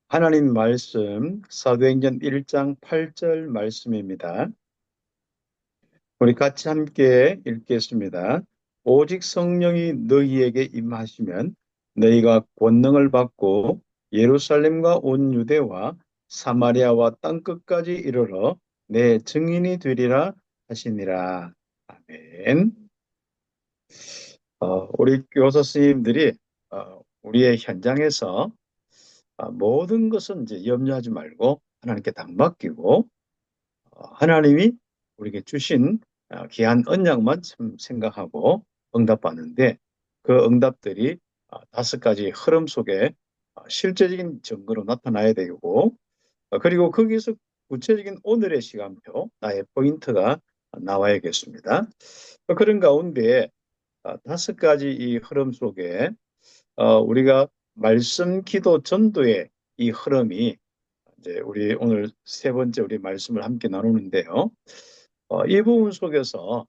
하나님 말씀 사도행전 1장 8절 말씀입니다. 우리 같이 함께 읽겠습니다. 오직 성령이 너희에게 임하시면 너희가 권능을 받고 예루살렘과 온 유대와 사마리아와 땅끝까지 이르러 내 증인이 되리라 하시니라. 아멘. 우리 교사 스님들이 우리의 현장에서 모든 것은 이제 염려하지 말고 하나님께 당 맡기고 하나님이 우리에게 주신 귀한 언약만 생각하고 응답받는데 그 응답들이 다섯 가지 흐름 속에 실제적인 증거로 나타나야 되고 그리고 거기서 구체적인 오늘의 시간표, 나의 포인트가 나와야겠습니다. 그런 가운데 다섯 가지 이 흐름 속에 우리가 말씀, 기도, 전도의 이 흐름이 이제 우리 오늘 세 번째 우리 말씀을 함께 나누는데요. 이 부분 속에서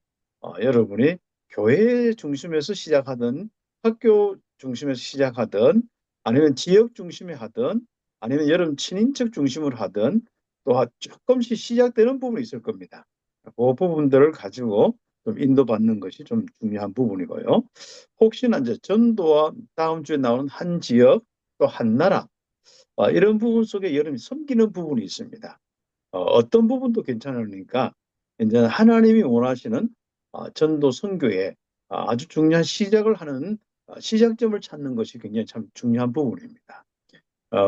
여러분이 교회 중심에서 시작하든 학교 중심에서 시작하든 아니면 지역 중심에 하든 아니면 여러분 친인척 중심으로 하든 또 조금씩 시작되는 부분이 있을 겁니다. 그 부분들을 가지고 좀 인도받는 것이 좀 중요한 부분이고요. 혹시나 이제 전도와 다음 주에 나오는 한 지역 또 한 나라 이런 부분 속에 여러분이 섬기는 부분이 있습니다. 어떤 부분도 괜찮으니까 이제 하나님이 원하시는 전도 선교에 아주 중요한 시작을 하는 시작점을 찾는 것이 굉장히 참 중요한 부분입니다.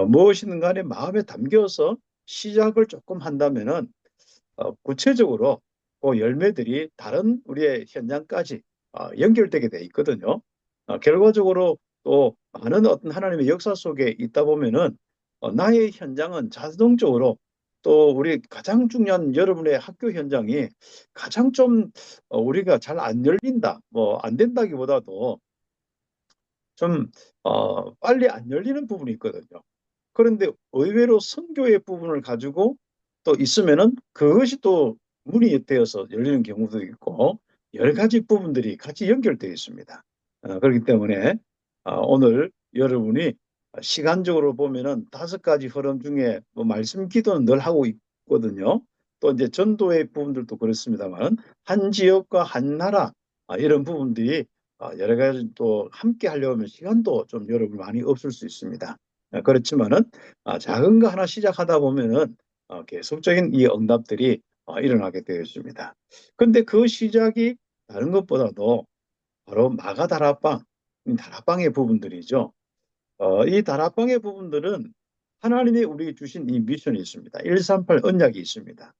무엇이든 간에 마음에 담겨서 시작을 조금 한다면은 구체적으로 그 열매들이 다른 우리의 현장까지 연결되게 돼 있거든요. 결과적으로 또 많은 어떤 하나님의 역사 속에 있다 보면은 나의 현장은 자동적으로 또 우리 가장 중요한 여러분의 학교 현장이 가장 좀 우리가 잘 안 열린다, 뭐 안 된다기보다도 좀 빨리 안 열리는 부분이 있거든요. 그런데 의외로 선교의 부분을 가지고 또 있으면은 그것이 또 문이 되어서 열리는 경우도 있고 여러 가지 부분들이 같이 연결되어 있습니다. 그렇기 때문에 오늘 여러분이 시간적으로 보면은 다섯 가지 흐름 중에 뭐 말씀 기도는 늘 하고 있거든요. 또 이제 전도의 부분들도 그렇습니다만 한 지역과 한 나라 이런 부분들이 여러 가지 또 함께 하려면 시간도 좀 여러분 많이 없을 수 있습니다. 그렇지만은 작은 거 하나 시작하다 보면은 계속적인 이 응답들이 일어나게 되었습니다. 근데 그 시작이 다른 것보다도 바로 마가다락방, 다락방의 부분들이죠. 이 다락방의 부분들은 하나님이 우리에게 주신 이 미션이 있습니다. 138 언약이 있습니다.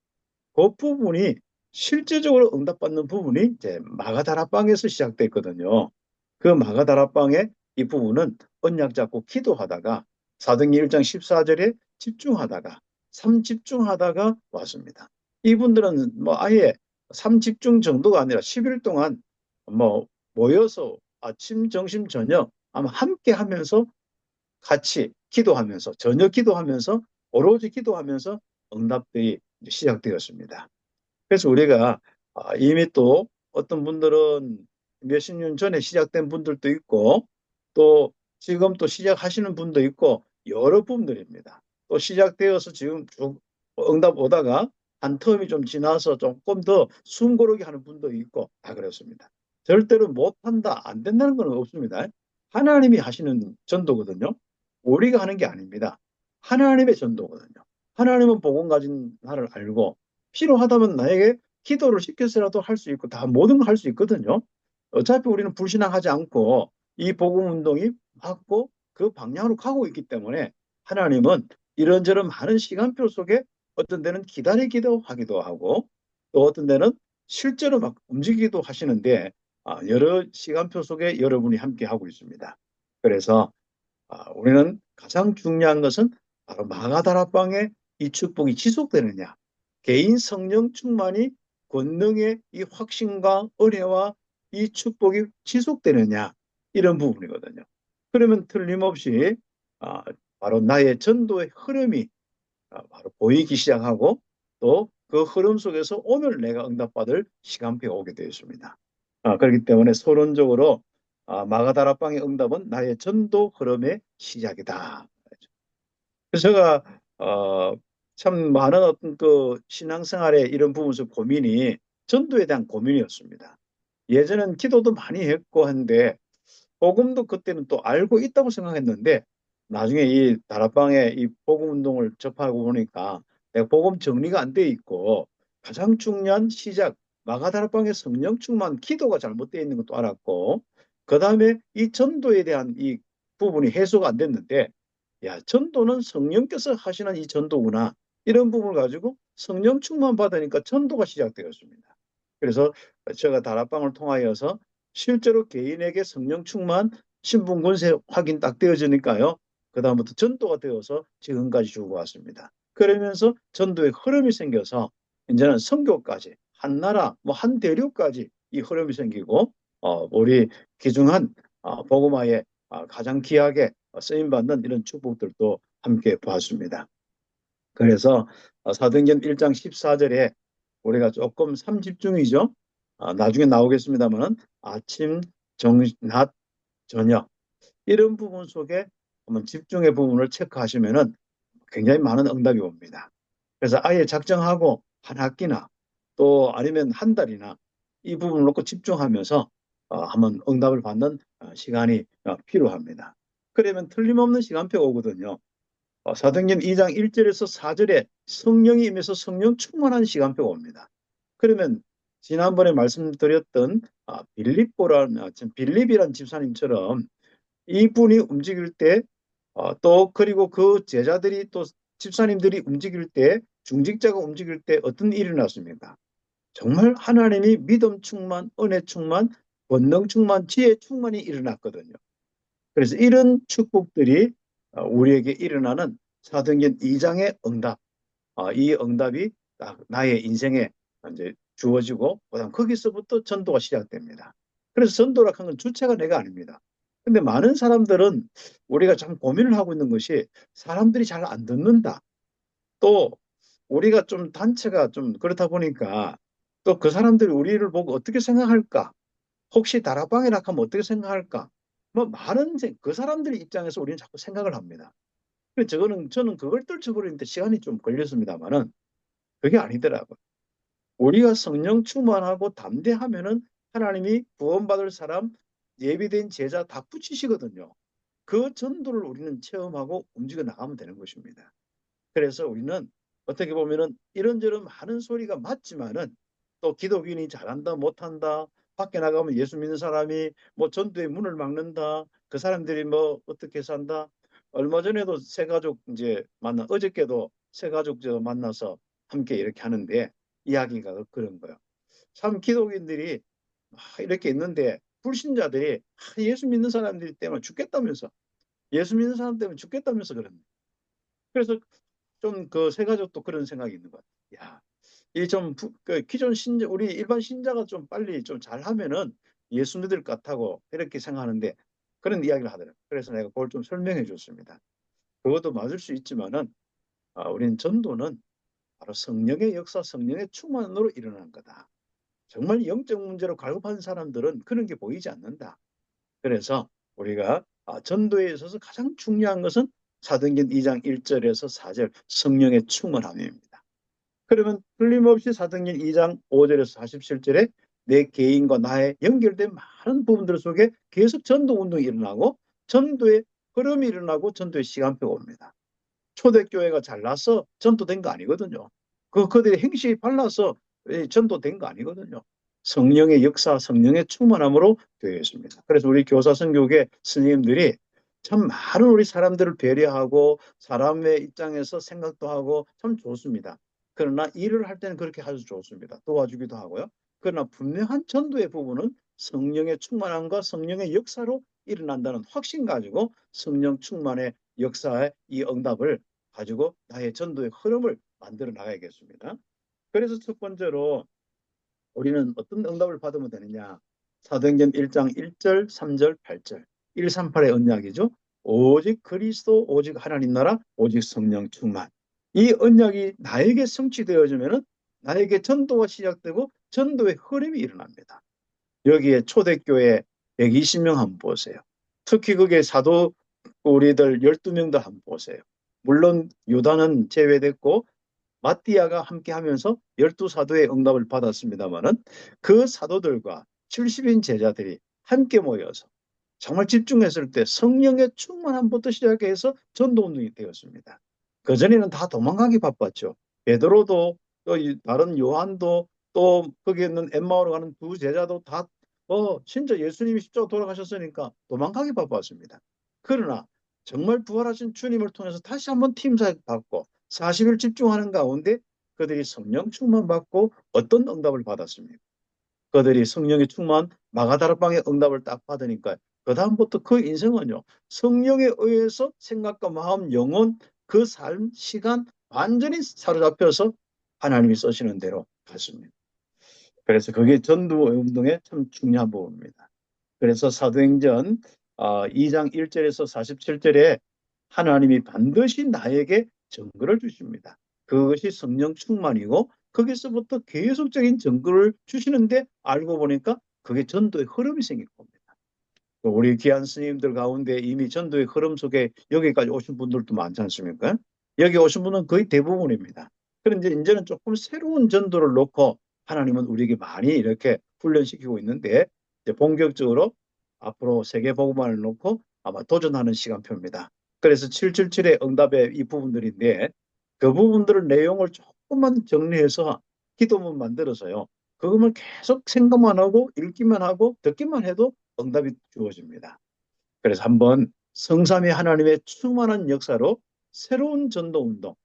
그 부분이 실제적으로 응답받는 부분이 이제 마가다락방에서 시작됐거든요. 그 마가다락방의 이 부분은 언약 잡고 기도하다가 사도행전 1장 14절에 집중하다가 삼집중하다가 왔습니다. 이분들은 뭐 아예 삼집중 정도가 아니라 10일 동안 뭐 모여서 아침, 점심, 저녁 아마 함께 하면서 같이 기도하면서 저녁 기도하면서 오로지 기도하면서 응답들이 시작되었습니다. 그래서 우리가 이미 또 어떤 분들은 몇십 년 전에 시작된 분들도 있고 또 지금 또 시작하시는 분도 있고 여러 분들입니다. 또 시작되어서 지금 쭉 응답 오다가 한 텀이 좀 지나서 조금 더 숨고르게 하는 분도 있고 다 그렇습니다. 절대로 못한다, 안 된다는 건 없습니다. 하나님이 하시는 전도거든요. 우리가 하는 게 아닙니다. 하나님의 전도거든요. 하나님은 복음 가진 나를 알고 필요하다면 나에게 기도를 시켜서라도 할 수 있고 다 모든 걸 할 수 있거든요. 어차피 우리는 불신앙하지 않고 이 복음 운동이 맞고 그 방향으로 가고 있기 때문에 하나님은 이런저런 많은 시간표 속에 어떤 데는 기다리기도 하기도 하고 또 어떤 데는 실제로 막 움직이기도 하시는데 여러 시간표 속에 여러분이 함께 하고 있습니다. 그래서 우리는 가장 중요한 것은 바로 마가다락방의 이 축복이 지속되느냐. 개인 성령 충만이 권능의 이 확신과 은혜와 이 축복이 지속되느냐. 이런 부분이거든요. 그러면 틀림없이 아, 바로 나의 전도의 흐름이 바로 보이기 시작하고 또 그 흐름 속에서 오늘 내가 응답받을 시간표가 오게 되었습니다. 그렇기 때문에 서론적으로 마가다락방의 응답은 나의 전도 흐름의 시작이다. 그래서 제가 참 많은 어떤 그 신앙생활의 이런 부분에서 고민이 전도에 대한 고민이었습니다. 예전엔 기도도 많이 했고 한데 복음도 그때는 또 알고 있다고 생각했는데 나중에 이 다락방에 이 복음 운동을 접하고 보니까 내가 복음 정리가 안 돼 있고 가장 중요한 시작 마가다락방의 성령 충만 기도가 잘못되어 있는 것도 알았고 그 다음에 이 전도에 대한 이 부분이 해소가 안 됐는데 야 전도는 성령께서 하시는 이 전도구나 이런 부분을 가지고 성령 충만 받으니까 전도가 시작되었습니다. 그래서 제가 다락방을 통하여서 실제로 개인에게 성령 충만 신분 권세 확인 딱 되어지니까요. 그다음부터 전도가 되어서 지금까지 주고 왔습니다. 그러면서 전도의 흐름이 생겨서 이제는 선교까지 한 나라 뭐 한 대륙까지 이 흐름이 생기고 우리 귀중한 복음화에 가장 귀하게 쓰임 받는 이런 축복들도 함께 보았습니다. 그래서 사도행전 1장 14절에 우리가 조금 삼집중이죠. 나중에 나오겠습니다만은 아침, 낮, 저녁 이런 부분 속에 한번 집중의 부분을 체크하시면은 굉장히 많은 응답이 옵니다. 그래서 아예 작정하고 한 학기나 또 아니면 한 달이나 이 부분을 놓고 집중하면서 한번 응답을 받는 시간이 필요합니다. 그러면 틀림없는 시간표가 오거든요. 사도행전 2장 1절에서 4절에 성령이 임해서 성령 충만한 시간표가 옵니다. 그러면 지난번에 말씀드렸던 빌립이란 집사님처럼 이분이 움직일 때 또 그리고 그 제자들이 또 집사님들이 움직일 때 중직자가 움직일 때 어떤 일이 났습니까? 정말 하나님이 믿음 충만, 은혜 충만, 권능 충만, 지혜 충만이 일어났거든요. 그래서 이런 축복들이 우리에게 일어나는 사도행전 2장의 응답, 이 응답이 나의 인생에 이제 주어지고 그다음 거기서부터 전도가 시작됩니다. 그래서 전도라 하는 건 주체가 내가 아닙니다. 근데 많은 사람들은 우리가 참 고민을 하고 있는 것이 사람들이 잘 안 듣는다. 또 우리가 좀 단체가 좀 그렇다 보니까 또 그 사람들이 우리를 보고 어떻게 생각할까? 혹시 다락방이라 하면 어떻게 생각할까? 뭐 많은 그 사람들의 입장에서 우리는 자꾸 생각을 합니다. 저는 그걸 떨쳐버리는데 시간이 좀 걸렸습니다만은 그게 아니더라고요. 우리가 성령 충만하고 담대하면은 하나님이 구원받을 사람, 예비된 제자 다 붙이시거든요. 그 전도를 우리는 체험하고 움직여 나가면 되는 것입니다. 그래서 우리는 어떻게 보면은 이런저런 많은 소리가 맞지만은 또 기독인이 잘한다 못한다 밖에 나가면 예수 믿는 사람이 뭐 전도의 문을 막는다 그 사람들이 뭐 어떻게 산다 얼마 전에도 세 가족 이제 어저께도 세 가족 만나서 함께 이렇게 하는데 이야기가 그런 거예요. 참 기독인들이 이렇게 있는데 불신자들이 예수 믿는 사람들 때문에 죽겠다면서 예수 믿는 사람 때문에 죽겠다면서 그럽니다. 그래서 좀 그 세 가족도 그런 생각이 있는 것 같아요. 야, 이좀그 기존 신자 우리 일반 신자가 좀 빨리 좀 잘하면은 예수 믿을 것 같다고 이렇게 생각하는데 그런 이야기를 하더라고요. 그래서 내가 그걸 좀 설명해 줬습니다. 그것도 맞을 수 있지만은 우리는 전도는 바로 성령의 역사, 성령의 충만으로 일어나는 거다. 정말 영적 문제로 갈급한 사람들은 그런 게 보이지 않는다. 그래서 우리가 전도에 있어서 가장 중요한 것은 사도행전 2장 1절에서 4절 성령의 충만함입니다. 그러면 틀림없이 사도행전 2장 5절에서 47절에 내 개인과 나의 연결된 많은 부분들 속에 계속 전도 운동이 일어나고 전도의 흐름이 일어나고 전도의 시간표가 옵니다. 초대교회가 잘나서 전도된 거 아니거든요. 그들의 행실이 발라서 전도된 거 아니거든요. 성령의 역사, 성령의 충만함으로 되어 있습니다. 그래서 우리 교사 선교계 스님들이 참 많은 우리 사람들을 배려하고 사람의 입장에서 생각도 하고 참 좋습니다. 그러나 일을 할 때는 그렇게 아주 좋습니다. 도와주기도 하고요. 그러나 분명한 전도의 부분은 성령의 충만함과 성령의 역사로 일어난다는 확신 가지고 성령 충만의 역사의 이 응답을 가지고 나의 전도의 흐름을 만들어 나가야겠습니다. 그래서 첫 번째로 우리는 어떤 응답을 받으면 되느냐. 사도행전 1장 1절, 3절, 8절. 138의 언약이죠. 오직 그리스도, 오직 하나님 나라, 오직 성령 충만. 이 언약이 나에게 성취되어지면 나에게 전도가 시작되고 전도의 흐름이 일어납니다. 여기에 초대교회 120명 한번 보세요. 특히 그게 사도 우리들 12명도 한번 보세요. 물론 유다는 제외됐고 마띠아가 함께 하면서 12사도의 응답을 받았습니다마는 그 사도들과 70인 제자들이 함께 모여서 정말 집중했을 때 성령의 충만함부터 시작해서 전도운동이 되었습니다. 그전에는 다 도망가기 바빴죠. 베드로도 또 다른 요한도 또 거기에 있는 엠마오로 가는 두 제자도 다 진짜 예수님이 십자가 돌아가셨으니까 도망가기 바빴습니다. 그러나 정말 부활하신 주님을 통해서 다시 한번 팀사역 받고 40일 집중하는 가운데 그들이 성령 충만 받고 어떤 응답을 받았습니까? 그들이 성령의 충만 마가다락방의 응답을 딱 받으니까 그다음부터 그 인생은요. 성령에 의해서 생각과 마음, 영혼, 그 삶, 시간 완전히 사로잡혀서 하나님이 쓰시는 대로 갔습니다. 그래서 그게 전도 운동의 참 중요한 부분입니다. 그래서 사도행전 2장 1절에서 47절에 하나님이 반드시 나에게 증거를 주십니다. 그것이 성령 충만이고 거기서부터 계속적인 증거를 주시는데 알고 보니까 그게 전도의 흐름이 생긴 겁니다. 우리 귀한 스님들 가운데 이미 전도의 흐름 속에 여기까지 오신 분들도 많지 않습니까? 여기 오신 분은 거의 대부분입니다. 그런데 이제는 조금 새로운 전도를 놓고 하나님은 우리에게 많이 이렇게 훈련시키고 있는데 이제 본격적으로 앞으로 세계복음화를 놓고 아마 도전하는 시간표입니다. 그래서 777의 응답의 이 부분들인데 그 부분들을 내용을 조금만 정리해서 기도문 만들어서요. 그것만 계속 생각만 하고 읽기만 하고 듣기만 해도 응답이 주어집니다. 그래서 한번 성삼위 하나님의 충만한 역사로 새로운 전도 운동.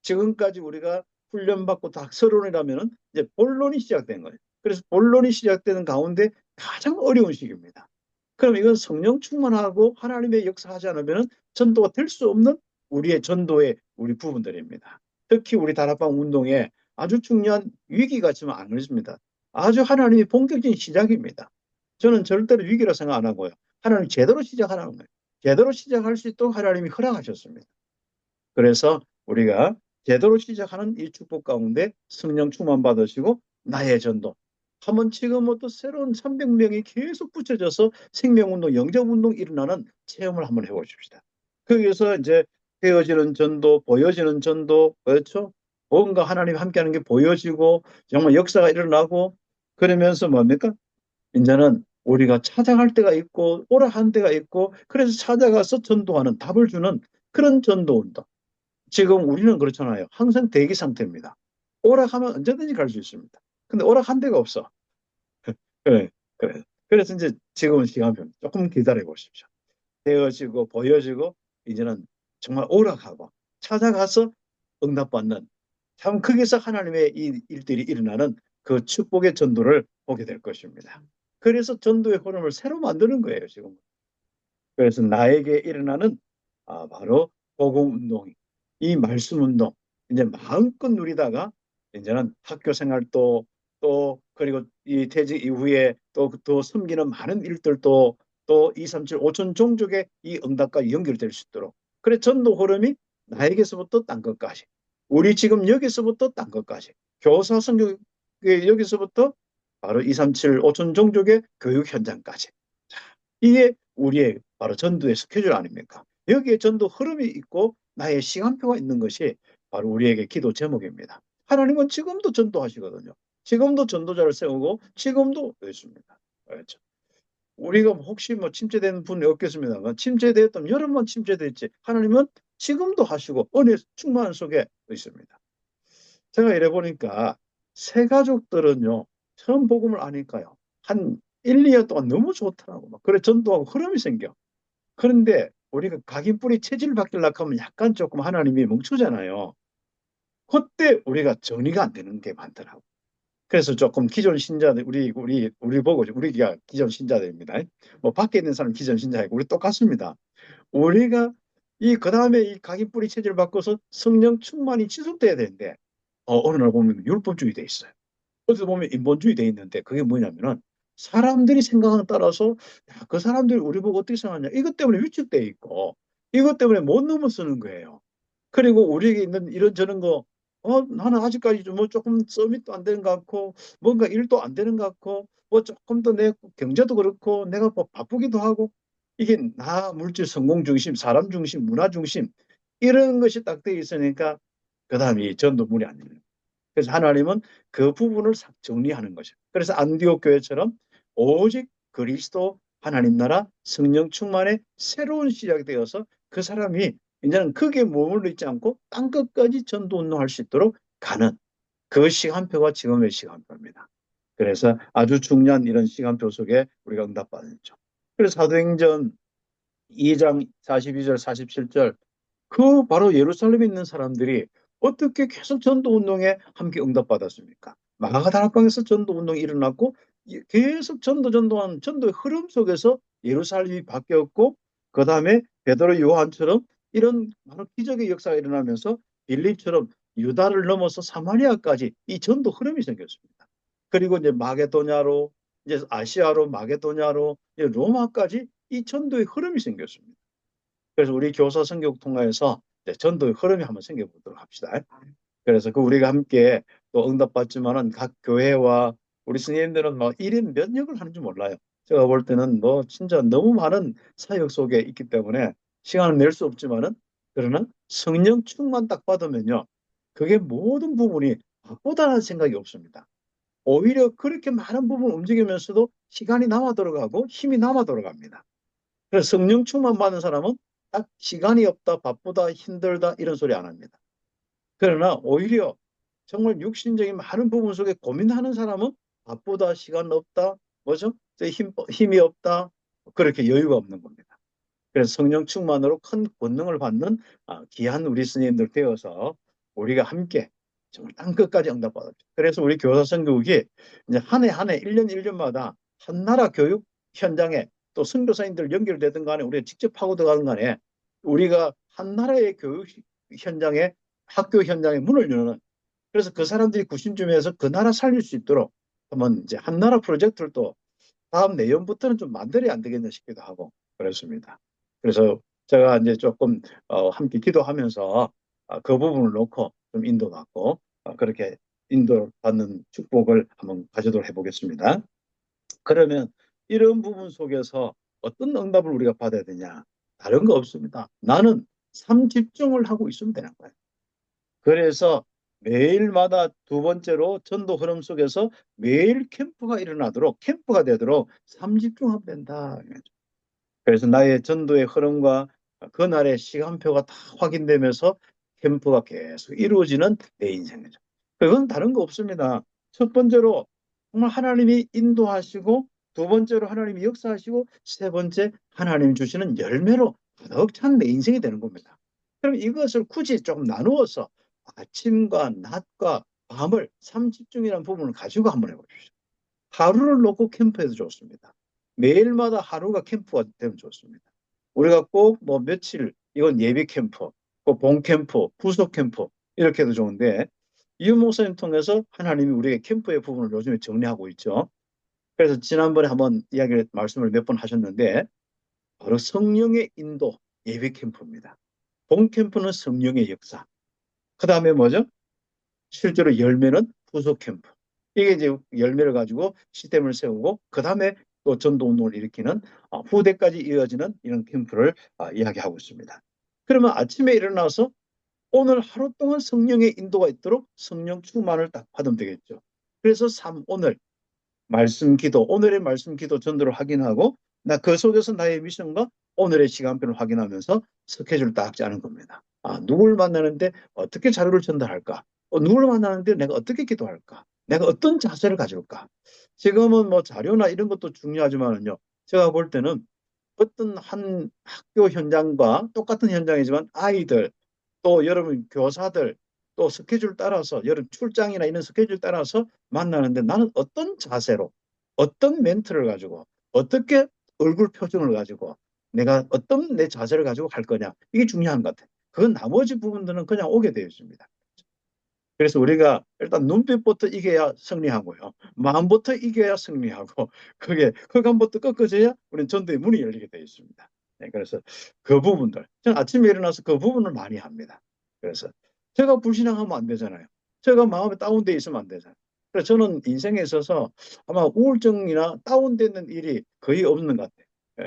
지금까지 우리가 훈련받고 닥서론이라면 이제 본론이 시작된 거예요. 그래서 본론이 시작되는 가운데 가장 어려운 시기입니다. 그럼 이건 성령 충만하고 하나님의 역사하지 않으면 전도가 될 수 없는 우리의 전도의 우리 부분들입니다. 특히 우리 다락방 운동에 아주 중요한 위기가 지금 안 있습니다. 아주 하나님이 본격적인 시작입니다. 저는 절대로 위기라 생각 안 하고요. 하나님 제대로 시작하라는 거예요. 제대로 시작할 수 있도록 하나님이 허락하셨습니다. 그래서 우리가 제대로 시작하는 이 축복 가운데 성령 충만 받으시고 나의 전도. 한번 지금부터 새로운 300명이 계속 붙여져서 생명운동, 영적운동 일어나는 체험을 한번 해보십시다. 거기서 이제 되어지는 전도, 보여지는 전도, 그렇죠? 뭔가 하나님 함께하는 게 보여지고 정말 역사가 일어나고 그러면서 뭡니까? 이제는 우리가 찾아갈 때가 있고 오락한 때가 있고 그래서 찾아가서 전도하는 답을 주는 그런 전도운동. 지금 우리는 그렇잖아요. 항상 대기 상태입니다. 오락하면 언제든지 갈 수 있습니다. 근데 오락한 데가 없어. 그래, 그래. 그래서 이제 지금은 시간표 조금 기다려 보십시오. 되어지고 보여지고 이제는 정말 오락하고 찾아가서 응답받는 참 거기서 하나님의 이 일들이 일어나는 그 축복의 전도를 보게 될 것입니다. 그래서 전도의 흐름을 새로 만드는 거예요, 지금. 그래서 나에게 일어나는 바로 복음 운동이 이 말씀 운동 이제 마음껏 누리다가 이제는 학교 생활도 또 그리고 이 퇴직 이후에 또 섬기는 많은 일들도 또 237, 5천 종족의 이 응답과 연결될 수 있도록 그래 전도 흐름이 나에게서부터 딴 것까지 우리 지금 여기서부터 딴 것까지 교사 성교 여기서부터 바로 237, 5천 종족의 교육 현장까지 이게 우리의 바로 전도의 스케줄 아닙니까? 여기에 전도 흐름이 있고 나의 시간표가 있는 것이 바로 우리에게 기도 제목입니다. 하나님은 지금도 전도하시거든요. 지금도 전도자를 세우고 지금도 있습니다. 그렇죠? 우리가 혹시 뭐 침체된 분이 없겠습니다만 침체되었다면 여러 번 침체됐지. 하나님은 지금도 하시고 은혜 충만 속에 있습니다. 제가 이래 보니까 새 가족들은요. 처음 복음을 아니까요. 한 1, 2년 동안 너무 좋더라고. 막 그래 전도하고 흐름이 생겨. 그런데 우리가 각인뿌리 체질을 바뀌려고 하면 약간 조금 하나님이 멈추잖아요. 그때 우리가 정리가 안 되는 게 많더라고. 그래서 조금 기존 신자들 우리 보고 우리가 기존 신자들입니다. 뭐 밖에 있는 사람 기존 신자이고 우리 똑같습니다. 우리가 이 그다음에 이 각인뿌리 체질을 바꿔서 성령 충만이 지속돼야 되는데 어느 날 보면 율법주의 돼 있어요. 어디서 보면 인본주의 돼 있는데 그게 뭐냐면은 사람들이 생각에 따라서 야, 그 사람들이 우리 보고 어떻게 생각하냐 이것 때문에 위축돼 있고 이것 때문에 못 넘어서는 거예요. 그리고 우리에게 있는 이런 저런 거 나는 아직까지 뭐 조금 서밋도 안 되는 것 같고, 뭔가 일도 안 되는 것 같고, 뭐 조금 더 내 경제도 그렇고, 내가 뭐 바쁘기도 하고, 이게 나 물질 성공 중심, 사람 중심, 문화 중심, 이런 것이 딱 돼 있으니까, 그 다음에 이 전도문이 아니에요. 그래서 하나님은 그 부분을 싹 정리하는 거죠. 그래서 안디옥 교회처럼 오직 그리스도 하나님 나라 성령 충만의 새로운 시작이 되어서 그 사람이 이제는 거기에 머물러 있지 않고 땅 끝까지 전도 운동할 수 있도록 가는 그 시간표가 지금의 시간표입니다. 그래서 아주 중요한 이런 시간표 속에 우리가 응답받았죠. 그래서 사도행전 2장 42절 47절 그 바로 예루살렘에 있는 사람들이 어떻게 계속 전도 운동에 함께 응답받았습니까? 마가다락방에서 전도 운동이 일어났고 계속 전도한 전도의 흐름 속에서 예루살렘이 바뀌었고 그 다음에 베드로 요한처럼 이런 바로 기적의 역사가 일어나면서 빌립처럼 유다를 넘어서 사마리아까지 이 전도 흐름이 생겼습니다. 그리고 이제 마게도냐로 이제 아시아로 마게도냐로 이제 로마까지 이 전도의 흐름이 생겼습니다. 그래서 우리 교사 성격 통과해서 전도의 흐름이 한번 생겨보도록 합시다. 그래서 그 우리가 함께 또 응답받지만은 각 교회와 우리 스님들은 뭐 1인 몇 역을 하는지 몰라요. 제가 볼 때는 뭐 진짜 너무 많은 사역 속에 있기 때문에 시간을 낼 수 없지만은 그러나 성령 충만 딱 받으면요. 그게 모든 부분이 바쁘다는 생각이 없습니다. 오히려 그렇게 많은 부분을 움직이면서도 시간이 남아 들어가고 힘이 남아 들어갑니다. 그래서 성령 충만 받은 사람은 딱 시간이 없다, 바쁘다, 힘들다 이런 소리 안 합니다. 그러나 오히려 정말 육신적인 많은 부분 속에 고민하는 사람은 바쁘다, 시간 없다, 뭐죠? 힘이 없다, 그렇게 여유가 없는 겁니다. 그래서 성령 충만으로 큰 권능을 받는 귀한 우리 스님들 되어서 우리가 함께 정말 땅끝까지 응답받았죠. 그래서 우리 교사 선교국이 이제 한 해 한 해, 1년 1년마다 한 나라 교육 현장에 또 선교사님들 연결되든 간에 우리가 직접 하고 들어가는 간에 우리가 한 나라의 교육 현장에 학교 현장에 문을 여는 그래서 그 사람들이 구심점에서 그 나라 살릴 수 있도록 한번 이제 한 나라 프로젝트를 또 다음 내년부터는 좀 만들어야 안 되겠나 싶기도 하고 그렇습니다. 그래서 제가 이제 조금 함께 기도하면서 그 부분을 놓고 좀 인도받고 그렇게 인도받는 축복을 한번 가지도록 해보겠습니다. 그러면 이런 부분 속에서 어떤 응답을 우리가 받아야 되냐? 다른 거 없습니다. 나는 삶 집중을 하고 있으면 되는 거예요. 그래서 매일마다 두 번째로 전도 흐름 속에서 매일 캠프가 일어나도록 캠프가 되도록 삶 집중하면 된다. 그래서 나의 전도의 흐름과 그날의 시간표가 다 확인되면서 캠프가 계속 이루어지는 내 인생이죠. 그건 다른 거 없습니다. 첫 번째로 정말 하나님이 인도하시고 두 번째로 하나님이 역사하시고 세 번째 하나님 주시는 열매로 가득 찬 내 인생이 되는 겁니다. 그럼 이것을 굳이 조금 나누어서 아침과 낮과 밤을 삶 집중이라는 부분을 가지고 한번 해보십시오. 하루를 놓고 캠프해도 좋습니다. 매일마다 하루가 캠프가 되면 좋습니다. 우리가 꼭 뭐 며칠 이건 예비 캠프, 본 캠프, 부속 캠프 이렇게 해도 좋은데 이 목사님 통해서 하나님이 우리의 캠프의 부분을 요즘에 정리하고 있죠. 그래서 지난번에 한번 이야기를 말씀을 몇 번 하셨는데 바로 성령의 인도 예비 캠프입니다. 본 캠프는 성령의 역사. 그 다음에 뭐죠? 실제로 열매는 후속 캠프. 이게 이제 열매를 가지고 시스템을 세우고 그 다음에 또 전도 운동을 일으키는 후대까지 이어지는 이런 캠프를 이야기하고 있습니다. 그러면 아침에 일어나서 오늘 하루 동안 성령의 인도가 있도록 성령 충만을 딱 받으면 되겠죠. 그래서 오늘 말씀 기도, 오늘의 말씀 기도 전도를 확인하고 나 그 속에서 나의 미션과 오늘의 시간표를 확인하면서 스케줄을 딱 짜는 겁니다. 누굴 만나는데 어떻게 자료를 전달할까? 누굴 만나는데 내가 어떻게 기도할까? 내가 어떤 자세를 가질까? 지금은 뭐 자료나 이런 것도 중요하지만은요. 제가 볼 때는 어떤 한 학교 현장과 똑같은 현장이지만 아이들 또 여러분 교사들 또 스케줄 따라서 여러분 출장이나 이런 스케줄 따라서 만나는데 나는 어떤 자세로 어떤 멘트를 가지고 어떻게 얼굴 표정을 가지고 내가 어떤 내 자세를 가지고 갈 거냐 이게 중요한 것 같아요. 그 나머지 부분들은 그냥 오게 되어 있습니다. 그래서 우리가 일단 눈빛부터 이겨야 승리하고요. 마음부터 이겨야 승리하고 그게 흑암부터 꺾어져야 우리는 전도의 문이 열리게 되어 있습니다. 네, 그래서 그 부분들 저는 아침에 일어나서 그 부분을 많이 합니다. 그래서 제가 불신앙하면 안 되잖아요. 제가 마음이 다운돼 있으면 안 되잖아요. 그래서 저는 인생에 있어서 아마 우울증이나 다운되는 일이 거의 없는 것 같아요.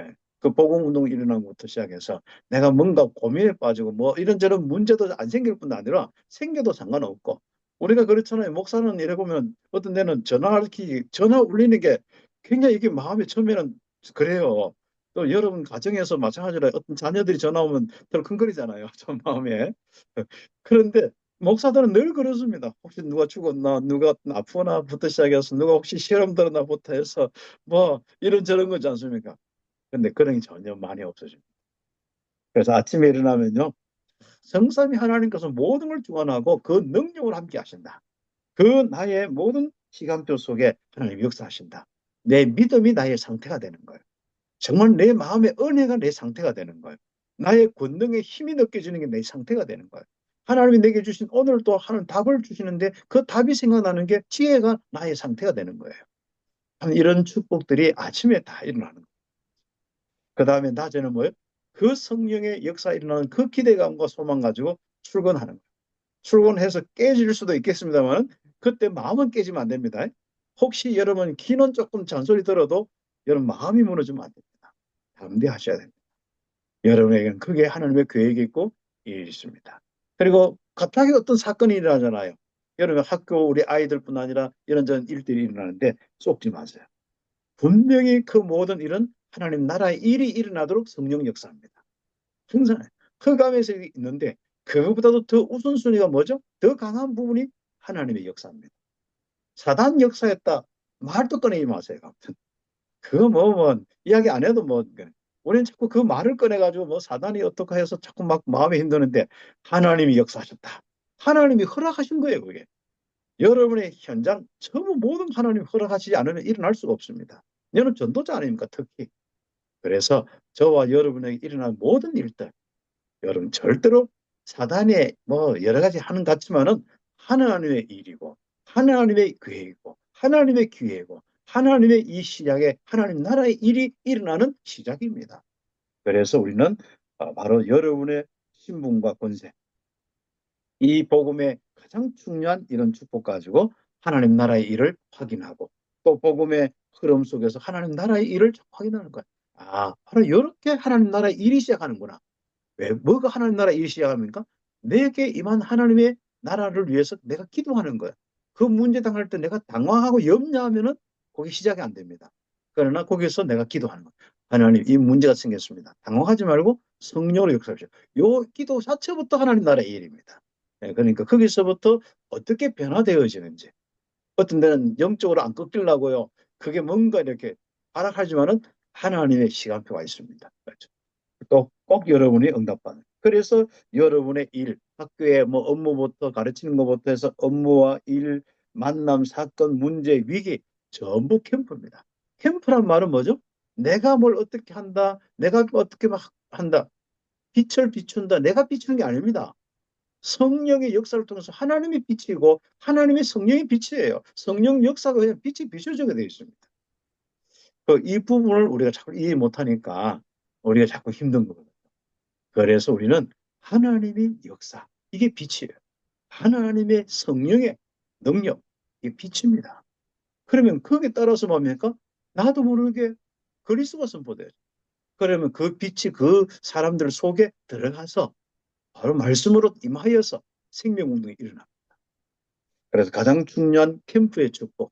예. 그 복음 운동 일어난 것부터 시작해서 내가 뭔가 고민에 빠지고 뭐 이런저런 문제도 안 생길 뿐 아니라 생겨도 상관없고, 우리가 그렇잖아요. 목사는 이래 보면 어떤 데는 전화 울리는 게 굉장히 이게 마음이 처음에는 그래요. 또 여러분 가정에서 마찬가지로 어떤 자녀들이 전화 오면 덜컹거리잖아요. 저 마음에. 그런데 목사들은 늘 그렇습니다. 혹시 누가 죽었나, 누가 아프나부터 시작해서 누가 혹시 시험 들었나부터 해서 뭐 이런저런 거지 않습니까? 근데 그런 게 전혀 많이 없어집니다. 그래서 아침에 일어나면요, 성삼위 하나님께서 모든 걸 주관하고 그 능력을 함께 하신다. 그 나의 모든 시간표 속에 하나님 역사하신다. 내 믿음이 나의 상태가 되는 거예요. 정말 내 마음의 은혜가 내 상태가 되는 거예요. 나의 권능의 힘이 느껴지는 게 내 상태가 되는 거예요. 하나님이 내게 주신 오늘 또 하는 답을 주시는데 그 답이 생각나는 게 지혜가 나의 상태가 되는 거예요. 이런 축복들이 아침에 다 일어나는 거예요. 그 다음에 낮에는 뭐예요? 그 성령의 역사 일어나는 그 기대감과 소망 가지고 출근하는 거예요. 출근해서 깨질 수도 있겠습니다만 그때 마음은 깨지면 안 됩니다. 혹시 여러분 귀는 조금 잔소리 들어도 여러분 마음이 무너지면 안 됩니다. 담대하셔야 됩니다. 여러분에게는 크게 하나님의 계획이 있고 일이 있습니다. 그리고 갑자기 어떤 사건이 일어나잖아요. 여러분 학교 우리 아이들뿐 아니라 이런저런 일들이 일어나는데 속지 마세요. 분명히 그 모든 일은 하나님 나라의 일이 일어나도록 성령 역사합니다. 항상 흑암에서 있는데 그것보다도 더 우선순위가 뭐죠? 더 강한 부분이 하나님의 역사입니다. 사단 역사였다. 말도 꺼내지 마세요. 그거 뭐 이야기 안 해도 뭐 우리는 자꾸 그 말을 꺼내가지고 뭐 사단이 어떻게 해서 자꾸 막 마음이 힘드는데 하나님이 역사하셨다. 하나님이 허락하신 거예요, 그게. 여러분의 현장 전부 모든 하나님 허락하시지 않으면 일어날 수가 없습니다. 여러분 전도자 아닙니까, 특히. 그래서 저와 여러분에게 일어난 모든 일들, 여러분 절대로 사단의 뭐 여러 가지 하는 것 같지만은 하나님의 일이고 하나님의 계획이고 하나님의 기회고 하나님의 이 시작에 하나님 나라의 일이 일어나는 시작입니다. 그래서 우리는 바로 여러분의 신분과 권세, 이 복음의 가장 중요한 이런 축복 가지고 하나님 나라의 일을 확인하고 또 복음의 흐름 속에서 하나님 나라의 일을 확인하는 거예요. 아, 바로 이렇게 하나님 나라의 일이 시작하는구나. 왜, 뭐가 하나님 나라 일이 시작합니까? 내게 임한 하나님의 나라를 위해서 내가 기도하는 거예요. 그 문제 당할 때 내가 당황하고 염려하면은 거기 시작이 안 됩니다. 그러나 거기서 내가 기도하는 거예요. 하나님, 이 문제가 생겼습니다. 당황하지 말고 성령으로 역사하십시오. 요 기도 자체부터 하나님 나라의 일입니다. 네, 그러니까 거기서부터 어떻게 변화되어지는지. 어떤 데는 영적으로 안 꺾이려고요. 그게 뭔가 이렇게 발악하지만은 하나님의 시간표가 있습니다. 그렇죠? 또 꼭 여러분이 응답받는. 그래서 여러분의 일, 학교에 뭐 업무부터 가르치는 것부터 해서 업무와 일, 만남, 사건, 문제, 위기 전부 캠프입니다. 캠프란 말은 뭐죠? 내가 뭘 어떻게 한다, 내가 어떻게 막 한다, 빛을 비춘다, 내가 비추는 게 아닙니다. 성령의 역사를 통해서 하나님이 빛이고 하나님의 성령이 빛이에요. 성령 역사가 그냥 빛이 비춰지게 되어 있습니다. 이 부분을 우리가 자꾸 이해 못하니까 우리가 자꾸 힘든 거거든요. 그래서 우리는 하나님의 역사, 이게 빛이에요. 하나님의 성령의 능력, 이게 빛입니다. 그러면 거기에 따라서 뭡니까? 나도 모르게 그리스도가 선포돼요. 그러면 그 빛이 그 사람들 속에 들어가서 바로 말씀으로 임하여서 생명운동이 일어납니다. 그래서 가장 중요한 캠프의 축복,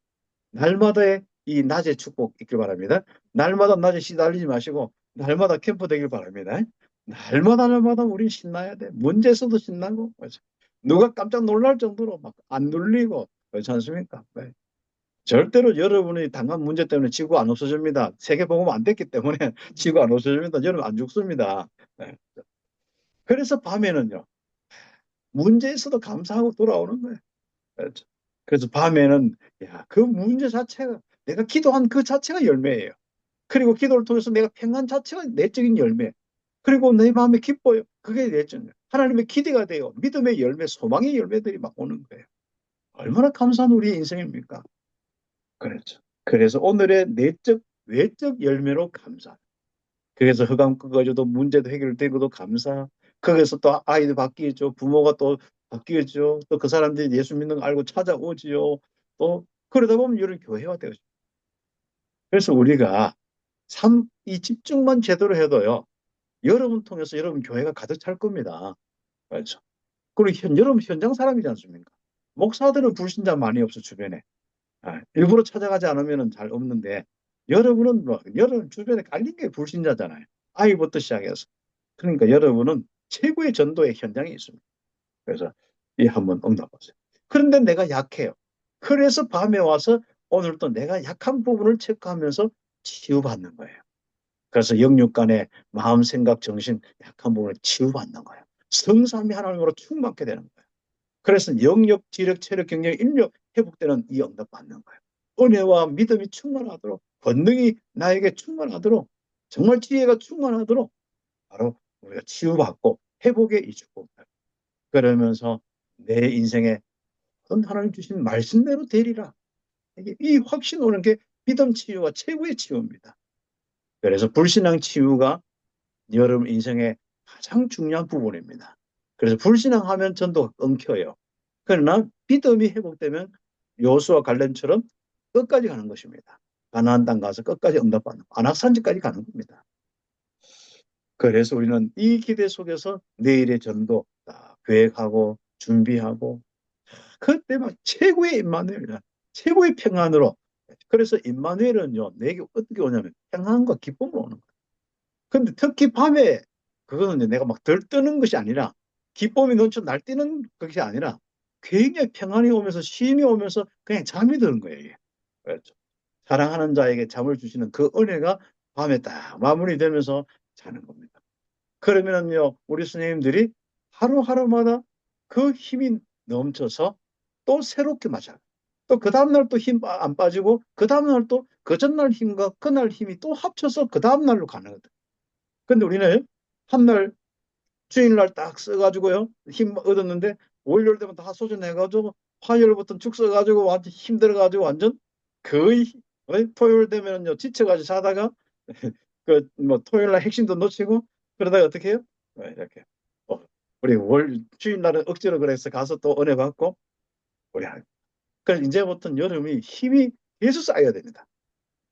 날마다의 이 낮의 축복 있길 바랍니다. 날마다 낮에 시달리지 마시고 날마다 캠프 되길 바랍니다. 날마다 우린 신나야 돼. 문제에서도 신나고 누가 깜짝 놀랄 정도로 막 안 눌리고 그렇지 않습니까? 네. 절대로 여러분이 당한 문제 때문에 지구 안 없어집니다. 세계복음 안 됐기 때문에 지구 안 없어집니다. 여러분 안 죽습니다. 네. 그래서 밤에는요, 문제에서도 감사하고 돌아오는 거예요. 그렇죠. 그래서 밤에는 야, 그 문제 자체가 내가 기도한 그 자체가 열매예요. 그리고 기도를 통해서 내가 평안 자체가 내적인 열매. 그리고 내 마음에 기뻐요. 그게 내적 하나님의 기대가 돼요. 믿음의 열매, 소망의 열매들이 막 오는 거예요. 얼마나 감사한 우리의 인생입니까? 그렇죠. 그래서 오늘의 내적, 외적 열매로 감사. 그래서 흑암 꺾어져도 문제도 해결되고도 감사. 거기서 또 아이도 바뀌죠. 부모가 또 바뀌었죠. 또 그 사람들이 예수 믿는 거 알고 찾아오지요. 또 그러다 보면 이런 교회가 되어죠. 그래서 우리가 이 집중만 제대로 해도요. 여러분 통해서 여러분 교회가 가득 찰 겁니다. 그렇죠. 그리고 여러분 현장 사람이지 않습니까? 목사들은 불신자 많이 없어 주변에. 일부러 찾아가지 않으면 잘 없는데 여러분은 뭐 여러분 주변에 깔린 게 불신자잖아요. 아이부터 시작해서. 그러니까 여러분은 최고의 전도의 현장에 있습니다. 그래서 이 한번 응답하세요. 그런데 내가 약해요. 그래서 밤에 와서 오늘 또 내가 약한 부분을 체크하면서 치유받는 거예요. 그래서 영육 간의 마음, 생각, 정신 약한 부분을 치유받는 거예요. 성삼위 하나님으로 충만하게 되는 거예요. 그래서 영역, 지력, 체력, 경력, 인력 회복되는 이 응답 받는 거예요. 은혜와 믿음이 충만하도록, 권능이 나에게 충만하도록, 정말 지혜가 충만하도록 바로 우리가 치유받고 회복의 이 축복. 그러면서 내 인생에 하나님 주신 말씀대로 되리라. 이 확신 오는 게 믿음 치유가 최고의 치유입니다. 그래서 불신앙 치유가 여러분 인생의 가장 중요한 부분입니다. 그래서 불신앙하면 전도가 끊겨요. 그러나 믿음이 회복되면 요수와 갈렙처럼 끝까지 가는 것입니다. 가나안 땅 가서 끝까지 응답받는 안악산지까지 가는 겁니다. 그래서 우리는 이 기대 속에서 내일의 전도 계획하고 준비하고 그때 막 최고의 임마누엘이다. 최고의 평안으로. 그래서 임마누엘은요 내게 어떻게 오냐면 평안과 기쁨으로 오는 거예요. 근데 특히 밤에 그거는 내가 막 들뜨는 것이 아니라 기쁨이 넘쳐 날뛰는 것이 아니라 굉장히 평안이 오면서 쉼이 오면서 그냥 잠이 드는 거예요. 이게. 그렇죠. 사랑하는 자에게 잠을 주시는 그 은혜가 밤에 딱 마무리되면서 자는 겁니다. 그러면요 우리 스님들이 하루하루마다 그 힘이 넘쳐서 또 새롭게 맞아요. 또 그 다음날 또 힘 안 빠지고 그 다음날 또 그 전날 힘과 그날 힘이 또 합쳐서 그 다음날로 가는 거예요. 근데 우리는 한날 주일날 딱 써가지고요 힘 얻었는데 월요일 되면 다 소진해가지고 화요일부터 죽 써가지고 완전 힘들어가지고 완전 거의 토요일 되면요 지쳐가지고 자다가 그 뭐 토요일날 핵심도 놓치고 그러다가 어떻게 해요? 이렇게 우리 월 주일날은 억지로 그래서 가서 또 은혜 받고 우리 그래서 이제부터는 여름이 힘이 계속 쌓여야 됩니다.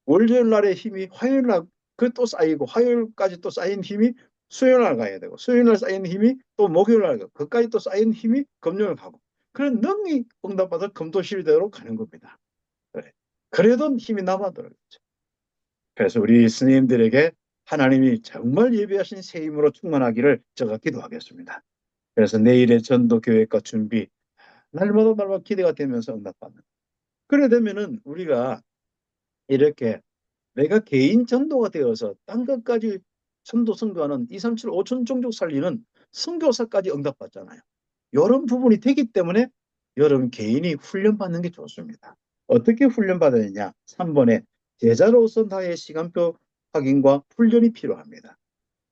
월요일 날의 힘이 화요일 날 그 또 쌓이고 화요일까지 또 쌓인 힘이 수요일 날 가야 되고 수요일 날 쌓인 힘이 또 목요일 날 가고 그까지 또 쌓인 힘이 금요일 가고 그런 능히 응답받아 금토실대로 가는 겁니다. 그래. 그래도 힘이 남아들어요. 그래서 우리 스님들에게 하나님이 정말 예비하신 새 힘으로 충만하기를 제가 기도하겠습니다. 그래서 내일의 전도 계획과 준비 날마다 기대가 되면서 응답받는. 그래 되면은 우리가 이렇게 내가 개인 전도가 되어서 딴 것까지 전도 선교하는 2, 3, 7, 5천 종족 살리는 선교사까지 응답받잖아요. 이런 부분이 되기 때문에 여러분 개인이 훈련받는 게 좋습니다. 어떻게 훈련받느냐? 3번에 제자로서 나의 시간표 확인과 훈련이 필요합니다.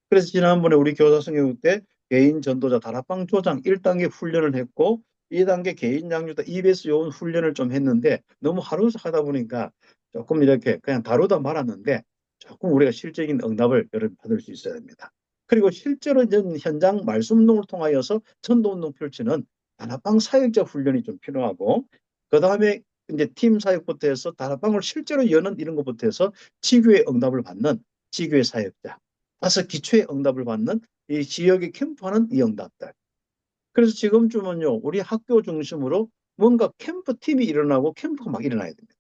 그래서 지난번에 우리 교사 성교육 때 개인 전도자 다락방 조장 1단계 훈련을 했고 2단계 개인 양육자 EBS 요원 훈련을 좀 했는데 너무 하루서 하다 보니까 조금 이렇게 그냥 다루다 말았는데 조금 우리가 실적인 응답을 여러분 받을 수 있어야 됩니다. 그리고 실제로 현장 말씀 운동을 통하여서 전도 운동 펼치는 다락방 사역자 훈련이 좀 필요하고 그 다음에 이제 팀 사역부터 해서 다락방을 실제로 여는 이런 것부터 해서 지교의 응답을 받는 지교의 사역자 가서 기초의 응답을 받는 이 지역에 캠프하는 이 응답들. 그래서 지금쯤은요, 우리 학교 중심으로 뭔가 캠프 팀이 일어나고 캠프가 막 일어나야 됩니다.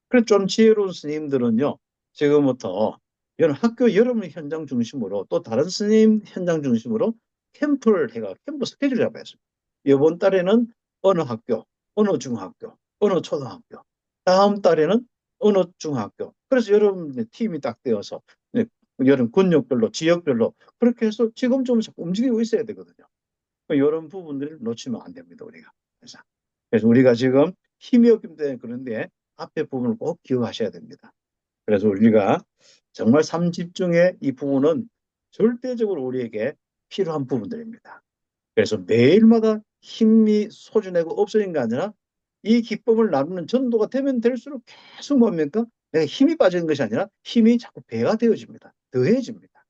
그래서 좀 지혜로운 스님들은요, 지금부터 학교 여러분 현장 중심으로 또 다른 스님 현장 중심으로 캠프를 해가 캠프 스케줄을 잡아야 했습니다. 이번 달에는 어느 학교, 어느 중학교, 어느 초등학교, 다음 달에는 어느 중학교. 그래서 여러분의 팀이 딱 되어서 여러분 군역별로, 지역별로 그렇게 해서 지금 좀 움직이고 있어야 되거든요. 이런 부분들을 놓치면 안 됩니다, 우리가. 그래서 우리가 지금 힘이 없기 때문에 그런데 앞에 부분을 꼭 기억하셔야 됩니다. 그래서 우리가 정말 삼집중의 이 부분은 절대적으로 우리에게 필요한 부분들입니다. 그래서 매일마다 힘이 소진하고 없어진 게 아니라 이 기쁨을 나누는 전도가 되면 될수록 계속 뭡니까? 내가 힘이 빠지는 것이 아니라 힘이 자꾸 배가 되어집니다. 더해집니다.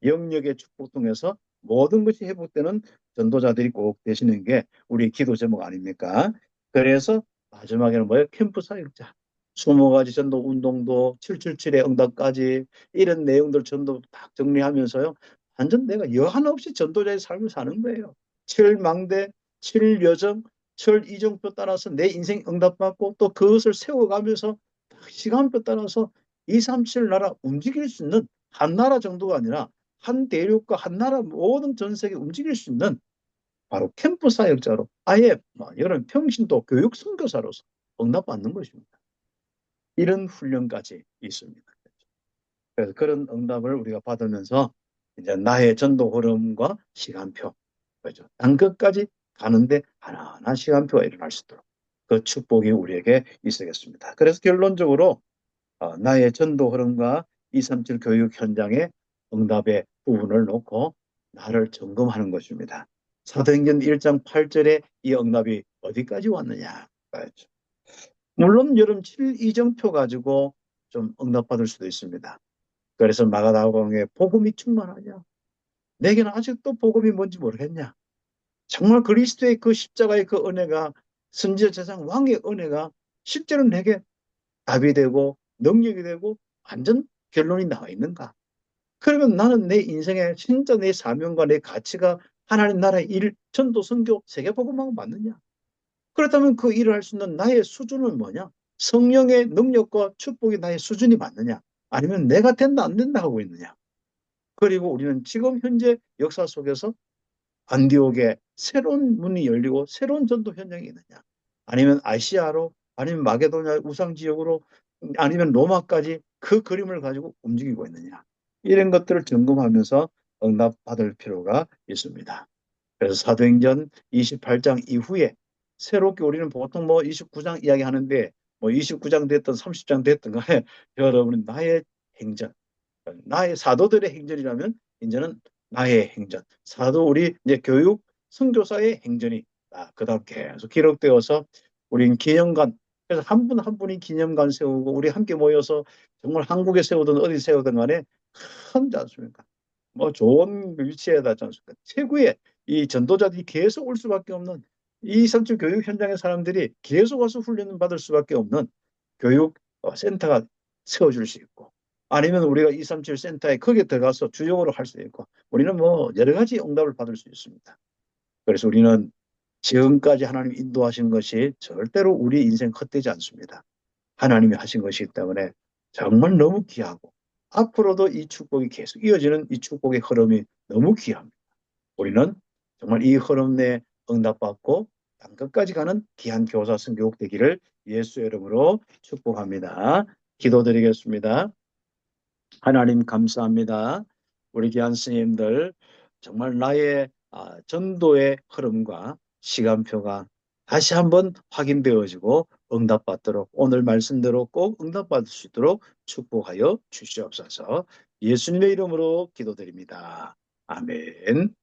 영역의 축복 통해서 모든 것이 회복되는 전도자들이 꼭 되시는 게 우리 기도 제목 아닙니까? 그래서 마지막에는 뭐예요? 캠프 사역자. 20가지 전도 운동도 777의 응답까지 이런 내용들 전도 딱 정리하면서요. 완전 내가 여한 없이 전도자의 삶을 사는 거예요. 7망대, 7여정, 7이정표 따라서 내 인생 응답받고 또 그것을 세워가면서 시간표 따라서 237 나라 움직일 수 있는 한 나라 정도가 아니라 한 대륙과 한 나라 모든 전 세계 움직일 수 있는 바로 캠프 사역자로 아예 이런 평신도 교육 선교사로서 응답받는 것입니다. 이런 훈련까지 있습니다. 그래서 그런 응답을 우리가 받으면서 이제 나의 전도 흐름과 시간표, 그죠? 단 끝까지 가는데 하나하나 시간표가 일어날 수 있도록 그 축복이 우리에게 있어야겠습니다. 그래서 결론적으로 나의 전도 흐름과 237 교육 현장의 응답의 부분을 놓고 나를 점검하는 것입니다. 사도행전 1장 8절에 이 응답이 어디까지 왔느냐. 물론 여러분 7이정표 가지고 좀 응답받을 수도 있습니다. 그래서 마가다복음에 복음이 충만하냐? 내게는 아직도 복음이 뭔지 모르겠냐? 정말 그리스도의 그 십자가의 그 은혜가 선지자 제상 왕의 은혜가 실제로 내게 답이 되고 능력이 되고 완전 결론이 나와 있는가? 그러면 나는 내 인생에 진짜 내 사명과 내 가치가 하나님 나라의 일, 전도, 선교, 세계복음하고 맞느냐? 그렇다면 그 일을 할 수 있는 나의 수준은 뭐냐? 성령의 능력과 축복이 나의 수준이 맞느냐? 아니면 내가 된다 안 된다 하고 있느냐? 그리고 우리는 지금 현재 역사 속에서 안디옥에 새로운 문이 열리고 새로운 전도 현장이 있느냐? 아니면 아시아로, 아니면 마게도냐 우상 지역으로, 아니면 로마까지 그 그림을 가지고 움직이고 있느냐? 이런 것들을 점검하면서 응답받을 필요가 있습니다. 그래서 사도행전 28장 이후에 새롭게 우리는 보통 뭐 29장 이야기하는데 뭐 29장 됐든 30장 됐든 간에 여러분 나의 행전, 나의 사도들의 행전이라면 이제는 나의 행전, 사도 우리 이제 교육 선교사의 행전이 그다음 계속 기록되어서 우린 기념관, 그래서 한 분 한 분이 기념관 세우고 우리 함께 모여서 정말 한국에 세우든 어디 세우든 간에 큰지 않습니까? 뭐 좋은 위치에 닿지 않습니까? 최고의 이 전도자들이 계속 올 수밖에 없는 이 삼층 교육 현장의 사람들이 계속 와서 훈련을 받을 수밖에 없는 교육 센터가 세워질 수 있고, 아니면 우리가 237 센터에 거기에 들어가서 주역으로 할 수 있고, 우리는 뭐 여러 가지 응답을 받을 수 있습니다. 그래서 우리는 지금까지 하나님 인도하신 것이 절대로 우리 인생 헛되지 않습니다. 하나님이 하신 것이기 때문에 정말 너무 귀하고 앞으로도 이 축복이 계속 이어지는 이 축복의 흐름이 너무 귀합니다. 우리는 정말 이 흐름 내에 응답받고 땅끝까지 가는 귀한 교사 선교국 되기를 예수의 이름으로 축복합니다. 기도드리겠습니다. 하나님 감사합니다. 우리 귀한 스님들 정말 나의 전도의 흐름과 시간표가 다시 한번 확인되어지고 응답받도록 오늘 말씀대로 꼭 응답받을 수 있도록 축복하여 주시옵소서. 예수님의 이름으로 기도드립니다. 아멘.